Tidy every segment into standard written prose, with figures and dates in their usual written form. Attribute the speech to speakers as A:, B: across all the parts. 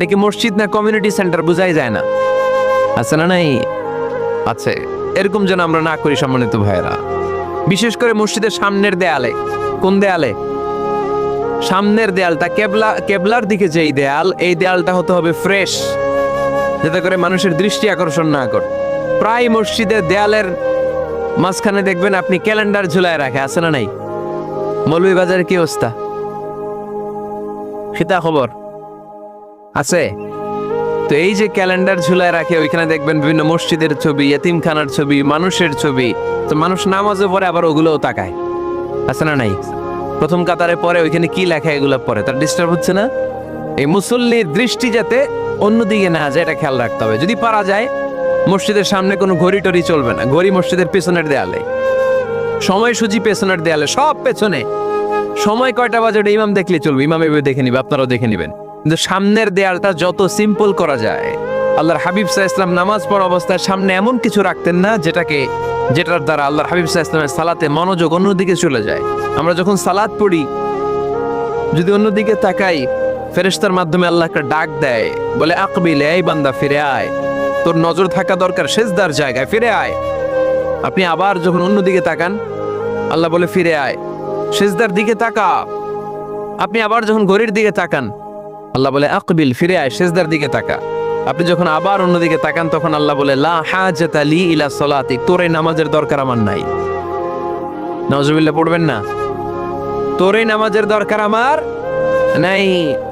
A: নাকি মসজিদ না কমিউনিটি সেন্টার বুঝাই যায় না? আছে না নাই? আছে। এরকম যেন আমরা না করি সম্মানিত ভাইয়েরা। বিশেষ করে মসজিদের সামনের দেয়ালে। কোন দেয়ালে? সামনের দেয়ালটা কেবলার দিকে যেই দেয়াল, এই দেয়ালটা হতে হবে ফ্রেশ, যাতে করে মানুষের দৃষ্টি আকর্ষণ না করে। প্রায় মসজিদের দেয়ালের মাঝখানে দেখবেন আপনি ক্যালেন্ডার ঝুলায় রাখে, আছে না নাই? মৌলভীবাজারের কি অবস্থা? সেটা খবর আছে? তো এই যে ক্যালেন্ডার ঝুলায় রাখে, ওইখানে দেখবেন বিভিন্ন মসজিদের ছবি, এতিমখানার ছবি, মানুষের ছবি। তো মানুষ নামাজে পড়ে আবার ওগুলোও তাকায়, আছে না নাই? প্রথম কাতারে পরে ওইখানে কি লেখা এগুলো পরে, তার ডিস্টার্ব হচ্ছে না? এই মুসল্লির দৃষ্টি যাতে অন্যদিকে না যায়, এটা খেয়াল রাখতে হবে। যদি পারা যায় মসজিদের সামনে কোনো ঘড়ি টড়ি চলবে না, ঘড়ি মসজিদের পেছনের দেয়ালে, সময়সূচি পেছনের দেয়ালে, সব পেছনে। সময় কয়টা বাজে ওটা ইমাম দেখলে চলবে, ইমাম এভাবে দেখে নিবে, আপনারাও দেখে নিবেন। কিন্তু সামনের দেয়ালটা যত সিম্পল করা যায়। আল্লাহর হাবিব সাল্লাল্লাহু আলাইহি ওয়াসাল্লাম নামাজ পড়া অবস্থায় সামনে এমন কিছু রাখতেন না যেটার দ্বারা আল্লাহর হাবিব সাল্লাল্লাহু আলাইহি ওয়াসাল্লামের সালাতে মনোযোগ অন্যদিকে চলে যায়। আমরা যখন সালাত পড়ি, যদি অন্যদিকে তাকাই, ফেরেশতার মাধ্যমে আল্লাহ একটা ডাক দেয়, বলে আকবিল, এই বান্দা ফিরে আয়, তোর নজর থাকা দরকার সেজদার জায়গায়, ফিরে আয়। আপনি আবার যখন অন্যদিকে তাকান, আল্লাহ বলে ফিরে আয়, সেজদার দিকে তাকা। আপনি আবার যখন ঘড়ির দিকে তাকান, আল্লাহ বলে আকবিল, ফিরে আয়, সেজদার দিকে তাকা। আপনি যখন আবার অন্যদিকে তাকান, তখন আল্লাহ বলে লা হাজাতা লি ইলা সলাতি, তোর এই নামাজের দরকার আমার নাই। নাউজুবিল্লাহ পড়বেন না? তোর এই নামাজের দরকার আমার নাই।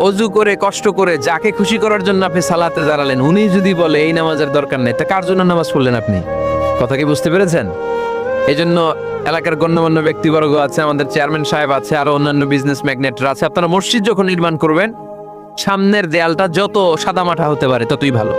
A: অজু করে কষ্ট করে যাকে খুশি করার জন্য আপনি সালাতে দাঁড়ালেন, উনি যদি বলে এই নামাজের দরকার নেই, তা কার জন্য নামাজ পড়লেন আপনি? কথা কি বুঝতে পেরেছেন? এই জন্য এলাকার গণ্যমান্য ব্যক্তিবর্গ আছে, আমাদের চেয়ারম্যান সাহেব আছে, আরো অন্যান্য বিজনেস ম্যাগনেটরা আছে। আপনারা মসজিদ যখন নির্মাণ করবেন, সামনের দেয়ালটা যত সাদামাটা হতে পারে ততই ভালো।